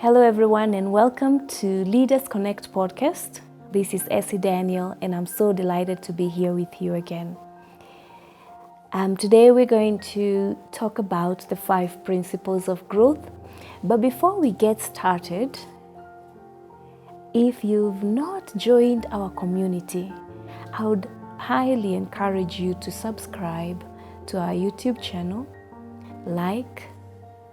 Hello everyone and welcome to Leaders Connect podcast. This is Essie Daniel and I'm so delighted to be here with you again. Today we're going to talk about the 5 principles of growth. But before we get started, if you've not joined our community, I would highly encourage you to subscribe to our YouTube channel, like,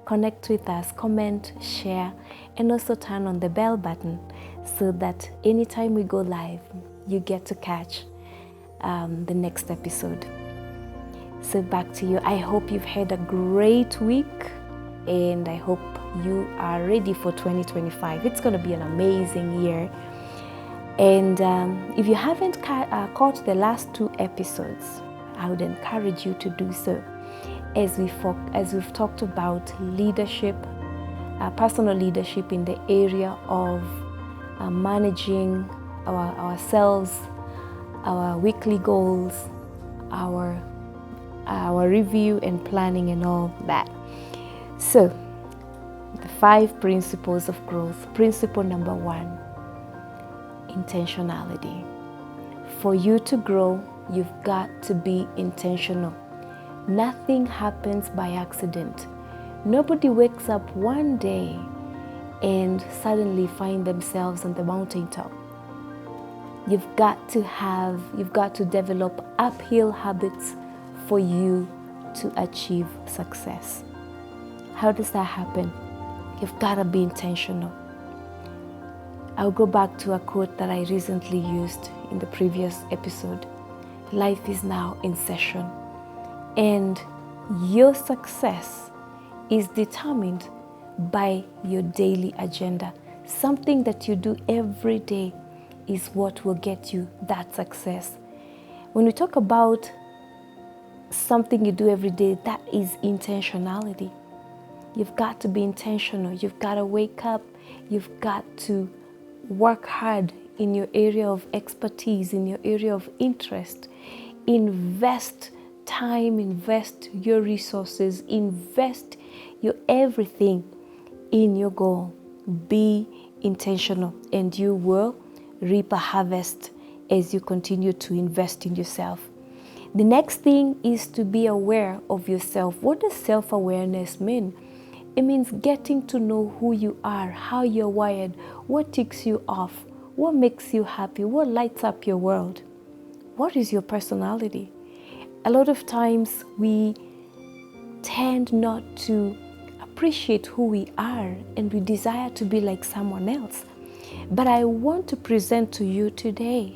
connect with us, comment, share, and also turn on the bell button so that anytime we go live, you get to catch the next episode. So back to you. I hope you've had a great week and I hope you are ready for 2025. It's going to be an amazing year. And if you haven't caught the last 2 episodes, I would encourage you to do so. As we've talked about leadership, personal leadership in the area of managing ourselves, our weekly goals, our review and planning and all that. So, the 5 principles of growth. Principle number 1, intentionality. For you to grow, you've got to be intentional. Nothing happens by accident. Nobody wakes up one day and suddenly find themselves on the mountaintop. You've got to develop uphill habits for you to achieve success. How does that happen? You've got to be intentional. I'll go back to a quote that I recently used in the previous episode. Life is now in session. And your success is determined by your daily agenda. Something that you do every day is what will get you that success. When we talk about something you do every day, that is intentionality. You've got to be intentional. You've got to wake up. You've got to work hard in your area of expertise, in your area of interest. Invest time, invest your resources, invest your everything in your goal. Be intentional and you will reap a harvest as you continue to invest in yourself. The next thing is to be aware of yourself. What does self-awareness mean? It means getting to know who you are, how you're wired, what ticks you off, what makes you happy, what lights up your world. What is your personality? A lot of times we tend not to appreciate who we are and we desire to be like someone else. But I want to present to you today,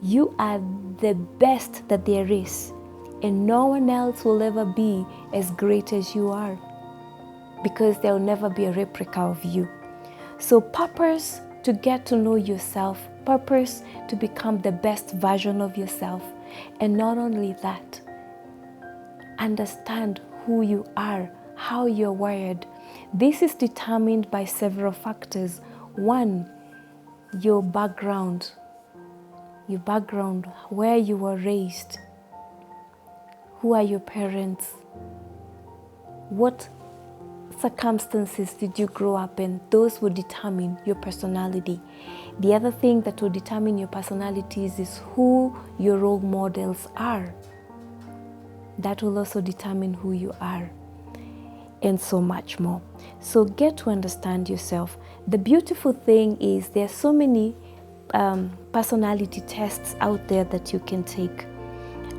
you are the best that there is, and no one else will ever be as great as you are because there will never be a replica of you. So purpose to get to know yourself, purpose to become the best version of yourself. And not only that, understand who you are, how you're wired. This is determined by several factors. 1, your background, where you were raised, who are your parents, what circumstances did you grow up in. Those will determine your personality. The other thing that will determine your personalities is who your role models are. That will also determine who you are, and so much more. So get to understand yourself. The beautiful thing is there are so many personality tests out there that you can take.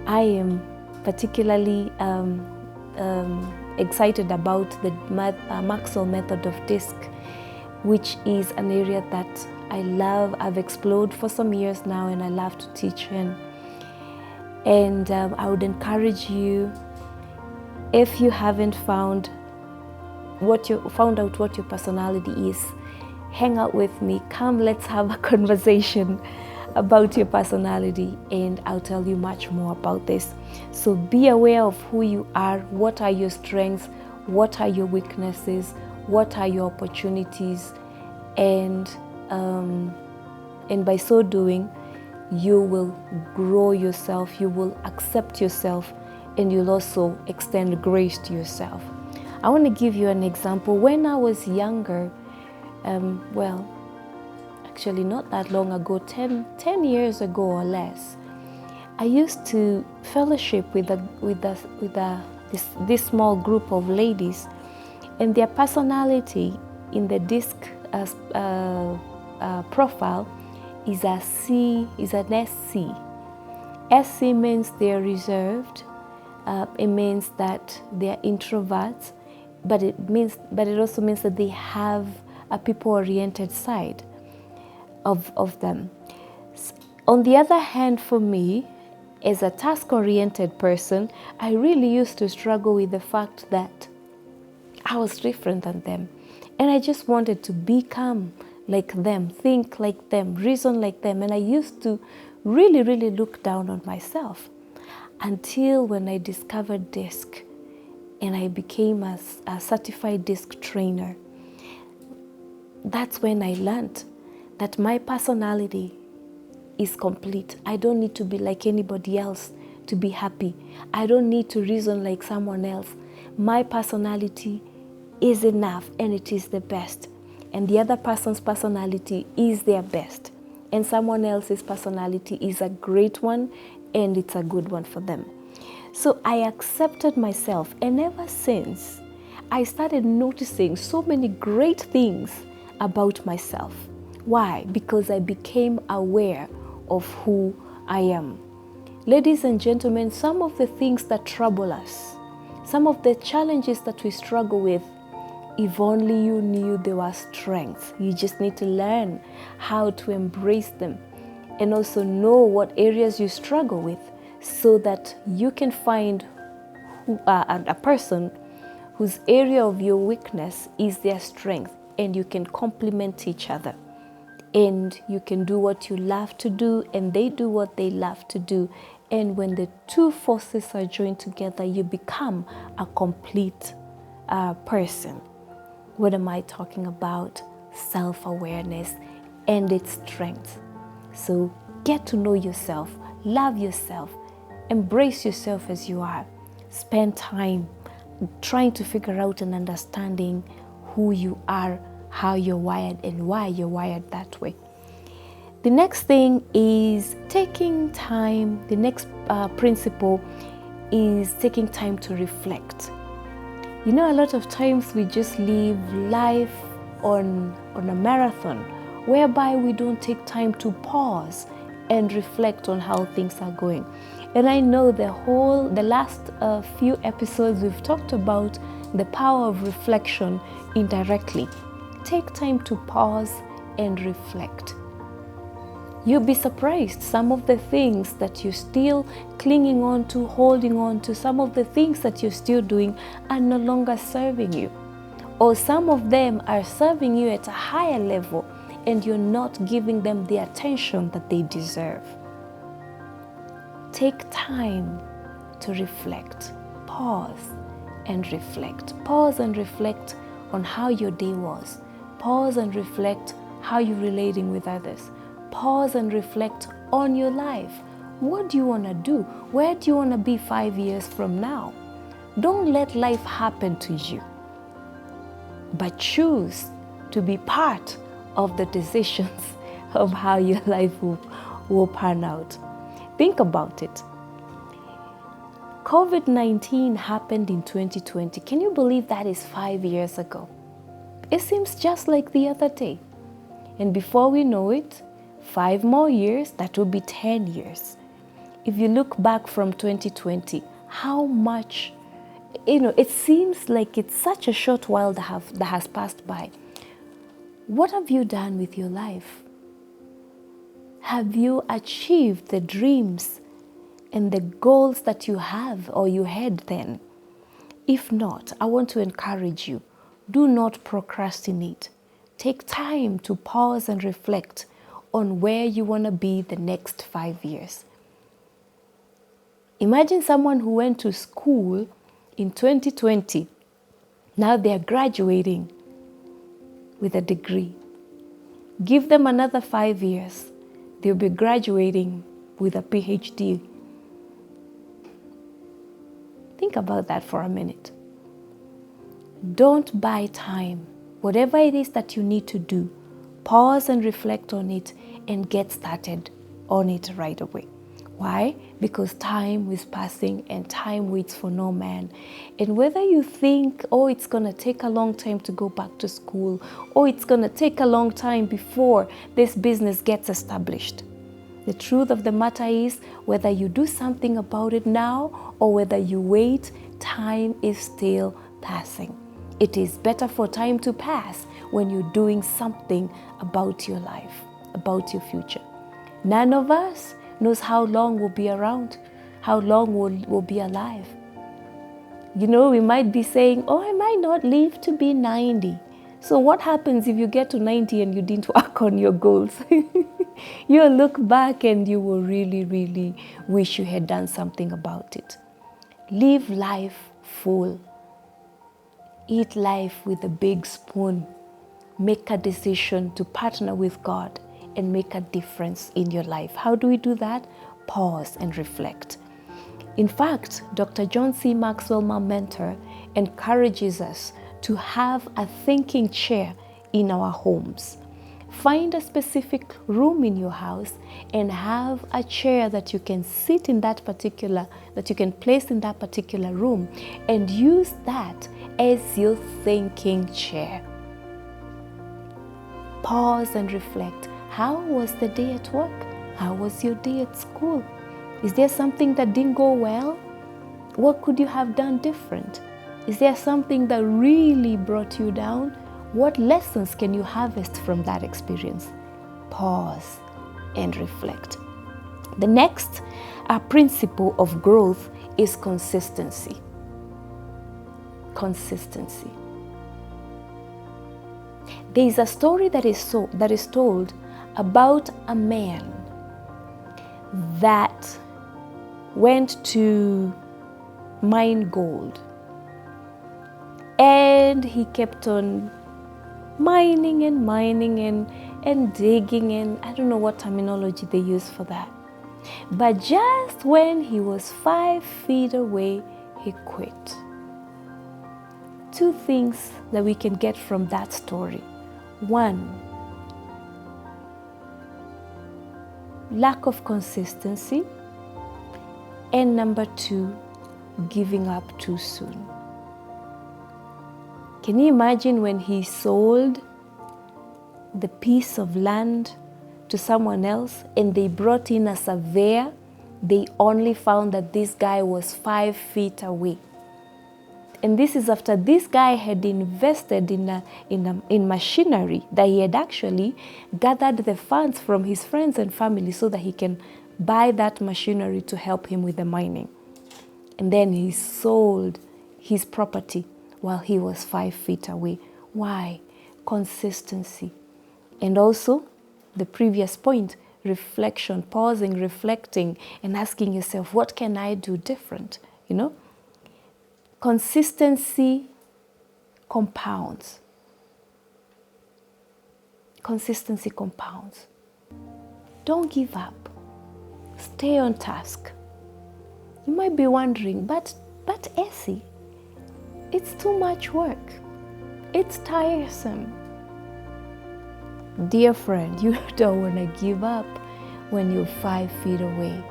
I am particularly excited about the Maxwell method of DISC, which is an area that I love. I've explored for some years now and I love to teach in. And I would encourage you, if you haven't found out what your personality is, hang out with me. Come, let's have a conversation about your personality and I'll tell you much more about this. So be aware of who you are, what are your strengths, what are your weaknesses, what are your opportunities, and by so doing, you will grow yourself, you will accept yourself, and you'll also extend grace to yourself. I want to give you an example. When I was younger, well, actually not that long ago, 10 years ago or less, I used to fellowship with this small group of ladies, and their personality in the disc profile is an SC. SC means they're reserved. It means that they're introverts, but it also means that they have a people-oriented side of them. On the other hand, for me, as a task-oriented person, I really used to struggle with the fact that I was different than them. And I just wanted to become like them, think like them, reason like them. And I used to really, really look down on myself until when I discovered DISC and I became a certified DISC trainer. That's when I learned that my personality is complete. I don't need to be like anybody else to be happy. I don't need to reason like someone else. My personality is enough, and it is the best. And the other person's personality is their best. And someone else's personality is a great one, and it's a good one for them. So I accepted myself, and ever since, I started noticing so many great things about myself. Why? Because I became aware of who I am. Ladies and gentlemen, some of the things that trouble us, some of the challenges that we struggle with, if only you knew they were strengths. You just need to learn how to embrace them and also know what areas you struggle with so that you can find a person whose area of your weakness is their strength, and you can complement each other. And you can do what you love to do, and they do what they love to do. And when the two forces are joined together, you become a complete person. What am I talking about? Self-awareness and its strength. So get to know yourself, love yourself, embrace yourself as you are. Spend time trying to figure out and understanding who you are, how you're wired, and why you're wired that way. The next thing is taking time. The next principle is taking time to reflect. You know, a lot of times we just live life on a marathon, whereby we don't take time to pause and reflect on how things are going. And I know the last few episodes we've talked about the power of reflection indirectly. Take time to pause and reflect. You'll be surprised some of the things that you're still clinging on to, holding on to, some of the things that you're still doing are no longer serving you. Or some of them are serving you at a higher level and you're not giving them the attention that they deserve. Take time to reflect. Pause and reflect. Pause and reflect on how your day was. Pause and reflect how you're relating with others. Pause and reflect on your life. What do you want to do? Where do you want to be 5 years from now? Don't let life happen to you, but choose to be part of the decisions of how your life will pan out. Think about it. COVID-19 happened in 2020. Can you believe that is 5 years ago? It seems just like the other day. And before we know it, 5 more years, that will be 10 years. If you look back from 2020, how much, it seems like it's such a short while that has passed by. What have you done with your life? Have you achieved the dreams and the goals that you have or you had then? If not, I want to encourage you. Do not procrastinate. Take time to pause and reflect on where you want to be the next 5 years. Imagine someone who went to school in 2020. Now they are graduating with a degree. Give them another 5 years. They'll be graduating with a PhD. Think about that for a minute. Don't buy time. Whatever it is that you need to do, pause and reflect on it and get started on it right away. Why? Because time is passing and time waits for no man. And whether you think, oh, it's going to take a long time to go back to school, or it's going to take a long time before this business gets established, the truth of the matter is, whether you do something about it now or whether you wait, time is still passing. It is better for time to pass when you're doing something about your life, about your future. None of us knows how long we'll be around, how long we'll be alive. You know, we might be saying, oh, I might not live to be 90. So what happens if you get to 90 and you didn't work on your goals? You'll look back and you will really, really wish you had done something about it. Live life full. Eat life with a big spoon. Make a decision to partner with God and make a difference in your life. How do we do that? Pause and reflect. In fact, Dr. John C. Maxwell, my mentor, encourages us to have a thinking chair in our homes. Find a specific room in your house and have a chair that you can sit in that you can place in that particular room, and use that as your thinking chair. Pause and reflect. How was the day at work? How was your day at school? Is there something that didn't go well? What could you have done different? Is there something that really brought you down? What lessons can you harvest from that experience? Pause and reflect. The next principle of growth is consistency. Consistency. There is a story that is told about a man that went to mine gold, and he kept on mining and digging, and I don't know what terminology they use for that. But just when he was 5 feet away, he quit. 2 things that we can get from that story. 1, lack of consistency. And number 2, giving up too soon. Can you imagine when he sold the piece of land to someone else and they brought in a surveyor? They only found that this guy was 5 feet away. And this is after this guy had invested in machinery, that he had actually gathered the funds from his friends and family so that he can buy that machinery to help him with the mining. And then he sold his property while he was 5 feet away. Why? Consistency. And also, the previous point, reflection, pausing, reflecting, and asking yourself, what can I do different? You know? Consistency compounds. Consistency compounds. Don't give up. Stay on task. You might be wondering, but Essie, it's too much work. It's tiresome. Dear friend, you don't want to give up when you're 5 feet away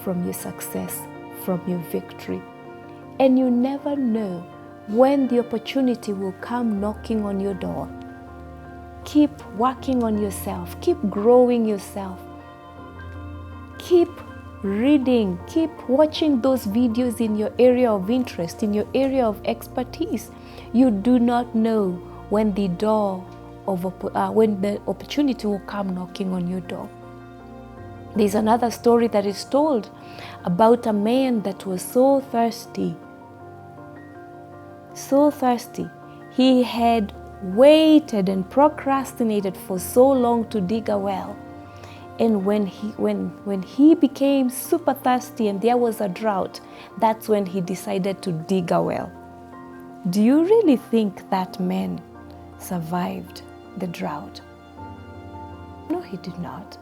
from your success, from your victory. And you never know when the opportunity will come knocking on your door. Keep working on yourself. Keep growing yourself. Keep reading. Keep watching those videos in your area of interest, in your area of expertise. You do not know when the opportunity will come knocking on your door. There's another story that is told about a man that was so thirsty. So thirsty. He had waited and procrastinated for so long to dig a well. And when he became super thirsty and there was a drought, that's when he decided to dig a well. Do you really think that man survived the drought? No, he did not.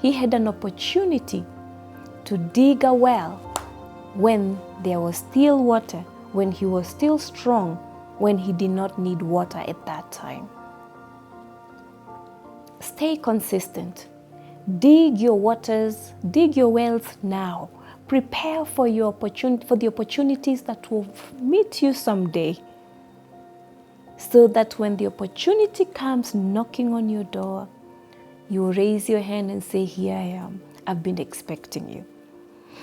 He had an opportunity to dig a well when there was still water, when he was still strong, when he did not need water at that time. Stay consistent. Dig your waters, dig your wells now. Prepare for the opportunities that will meet you someday, so that when the opportunity comes knocking on your door, you raise your hand and say, here I am. I've been expecting you.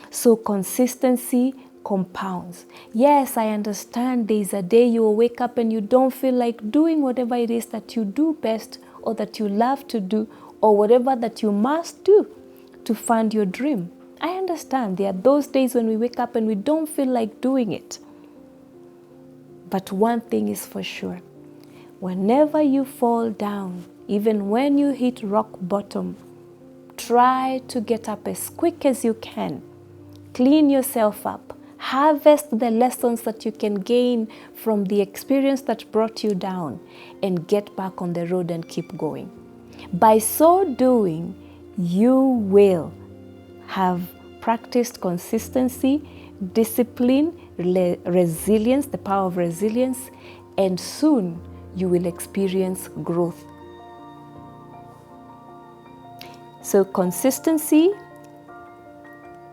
So consistency compounds. Yes, I understand there's a day you will wake up and you don't feel like doing whatever it is that you do best, or that you love to do, or whatever that you must do to fund your dream. I understand there are those days when we wake up and we don't feel like doing it. But one thing is for sure. Whenever you fall down, even when you hit rock bottom, try to get up as quick as you can. Clean yourself up. Harvest the lessons that you can gain from the experience that brought you down, and get back on the road and keep going. By so doing, you will have practiced consistency, discipline, resilience, the power of resilience, and soon you will experience growth. So consistency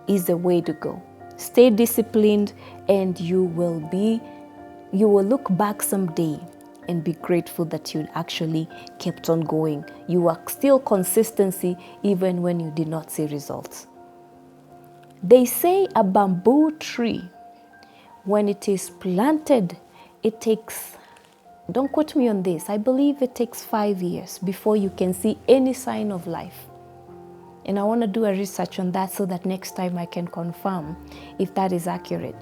is the way to go. Stay disciplined, and you will look back someday and be grateful that you actually kept on going. You are still consistency even when you did not see results. They say a bamboo tree, when it is planted, it takes, don't quote me on this, I believe it takes 5 years before you can see any sign of life. And I want to do a research on that so that next time I can confirm if that is accurate.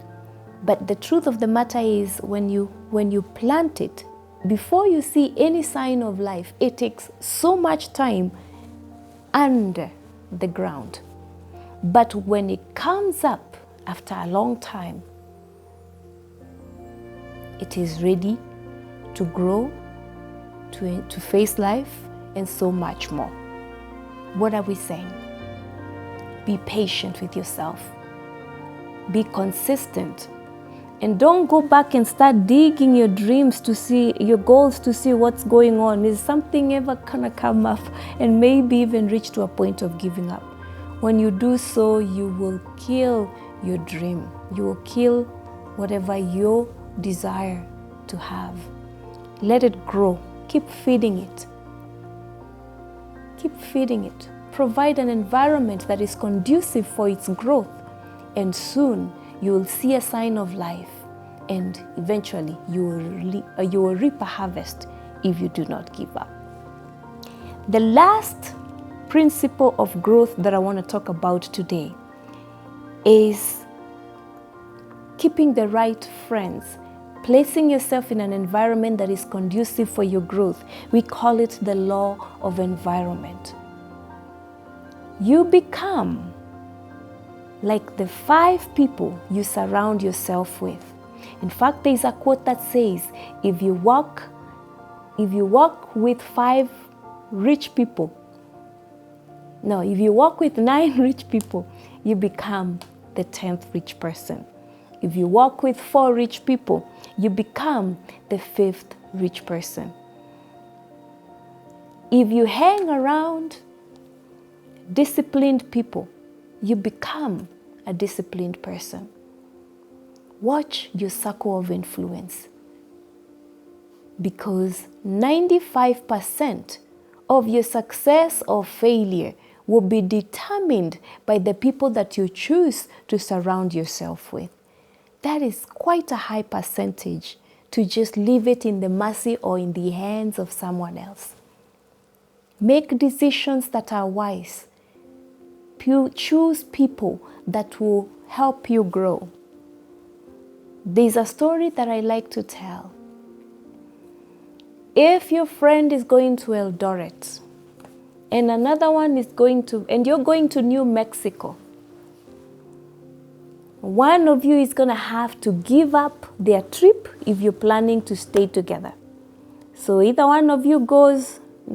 But the truth of the matter is, when you plant it, before you see any sign of life, it takes so much time under the ground. But when it comes up after a long time, it is ready to grow, to face life, and so much more. What are we saying? Be patient with yourself. Be consistent. And don't go back and start digging your dreams to see, your goals to see what's going on. Is something ever gonna come up, and maybe even reach to a point of giving up? When you do so, you will kill your dream. You will kill whatever you desire to have. Let it grow. Keep feeding it. Keep feeding it. Provide an environment that is conducive for its growth, and soon you will see a sign of life, and eventually you will reap a harvest if you do not give up. The last principle of growth that I want to talk about today is keeping the right friends, placing yourself in an environment that is conducive for your growth. We call it the law of environment. You become like the 5 people you surround yourself with. In fact, there is a quote that says, if you walk with 5 rich people, no, if you walk with 9 rich people, you become the 10th rich person. If you walk with 4 rich people, you become the 5th rich person. If you hang around disciplined people, you become a disciplined person. Watch your circle of influence, because 95% of your success or failure will be determined by the people that you choose to surround yourself with. That is quite a high percentage to just leave it in the mercy or in the hands of someone else. Make decisions that are wise. Choose people that will help you grow. There's a story that I like to tell. If your friend is going to Eldoret, and another one is and you're going to New Mexico, one of you is going to have to give up their trip if you're planning to stay together. So either one of you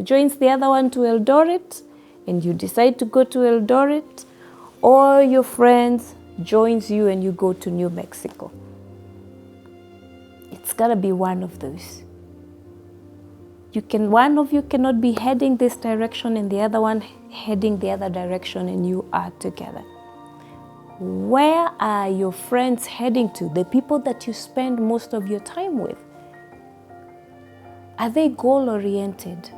joins the other one to Eldoret, and you decide to go to Eldoret, or your friends joins you and you go to New Mexico. It's got to be one of those. One of you cannot be heading this direction and the other one heading the other direction, and you are together. Where are your friends heading to? The people that you spend most of your time with. Are they goal-oriented?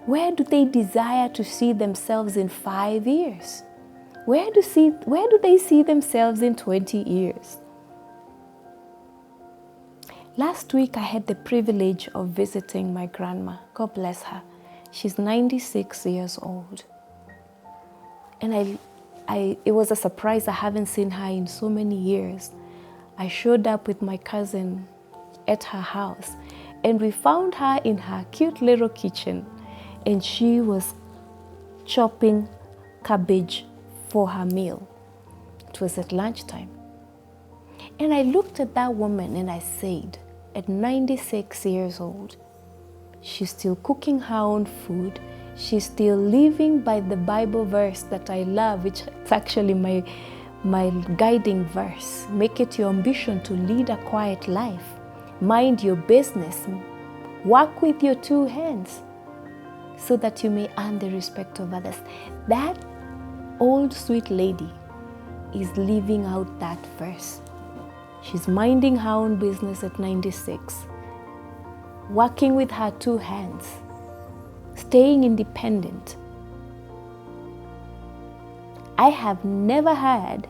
Where do they desire to see themselves in 5 years? Where do they see themselves in 20 years? Last week, I had the privilege of visiting my grandma. God bless her. She's 96 years old. And it was a surprise. I haven't seen her in so many years. I showed up with my cousin at her house, and we found her in her cute little kitchen, and she was chopping cabbage for her meal. It was at lunchtime. And I looked at that woman and I said, at 96 years old, she's still cooking her own food. She's still living by the Bible verse that I love, which is actually my guiding verse. Make it your ambition to lead a quiet life. Mind your business. Work with your 2 hands so that you may earn the respect of others. That old sweet lady is living out that verse. She's minding her own business at 96, working with her 2 hands, staying independent. I have never heard,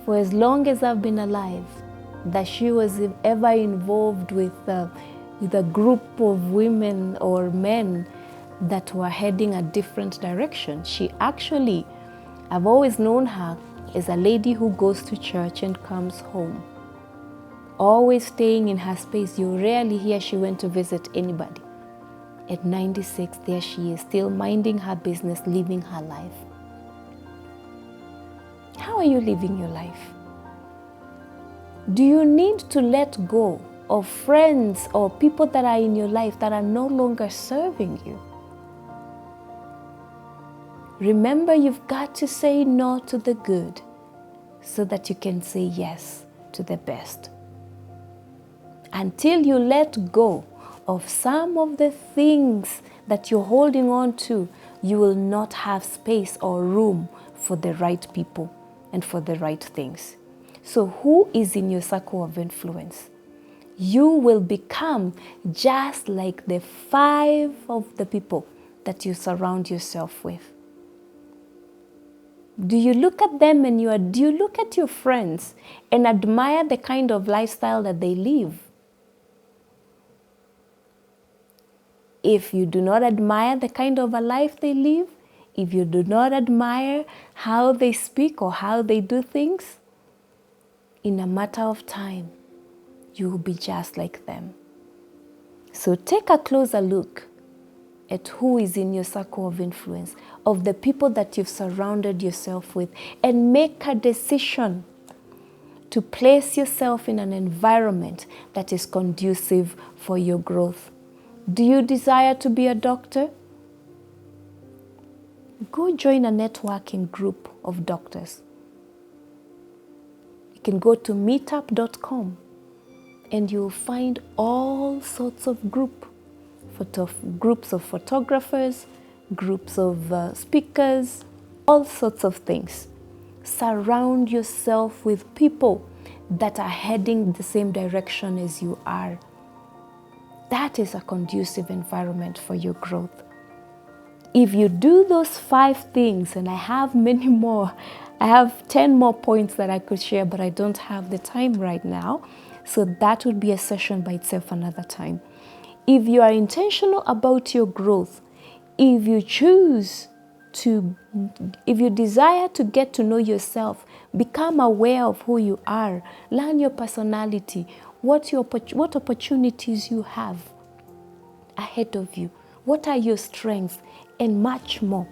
for as long as I've been alive, that she was ever involved with a group of women or men that were heading a different direction. I've always known her as a lady who goes to church and comes home, always staying in her space. You rarely hear she went to visit anybody. At 96, there she is, still minding her business, living her life. How are you living your life? Do you need to let go of friends or people that are in your life that are no longer serving you? Remember, you've got to say no to the good so that you can say yes to the best. Until you let go of some of the things that you're holding on to, you will not have space or room for the right people and for the right things. So who is in your circle of influence? You will become just like the 5 of the people that you surround yourself with. Do you look at them and do you look at your friends and admire the kind of lifestyle that they live? If you do not admire the kind of a life they live, if you do not admire how they speak or how they do things, in a matter of time, you will be just like them. So take a closer look at who is in your circle of influence, of the people that you've surrounded yourself with, and make a decision to place yourself in an environment that is conducive for your growth. Do you desire to be a doctor? Go join a networking group of doctors. You can go to meetup.com and you'll find all sorts of groups of photographers, groups of speakers, all sorts of things. Surround yourself with people that are heading the same direction as you are. That is a conducive environment for your growth. If you do those 5 things, and I have many more, I have 10 more points that I could share, but I don't have the time right now. So that would be a session by itself another time. If you are intentional about your growth, if you desire to get to know yourself, become aware of who you are, learn your personality, what opportunities you have ahead of you, what are your strengths, and much more.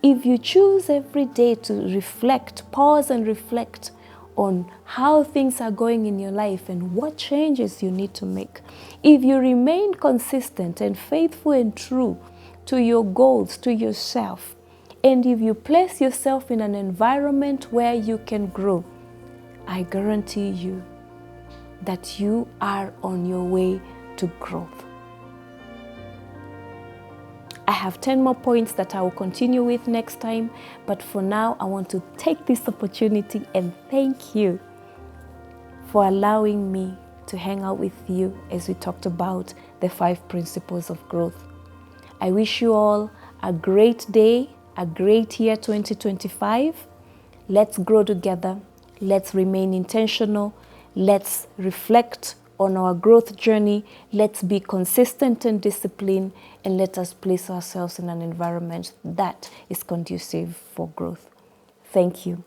If you choose every day to reflect, pause and reflect on how things are going in your life and what changes you need to make, if you remain consistent and faithful and true to your goals, to yourself, and if you place yourself in an environment where you can grow, I guarantee you, that you are on your way to growth. I have 10 more points that I will continue with next time, but for now, I want to take this opportunity and thank you for allowing me to hang out with you as we talked about the 5 principles of growth. I wish you all a great day, a great year 2025. Let's grow together. Let's remain intentional. Let's reflect on our growth journey. Let's be consistent and disciplined, and let us place ourselves in an environment that is conducive for growth. Thank you.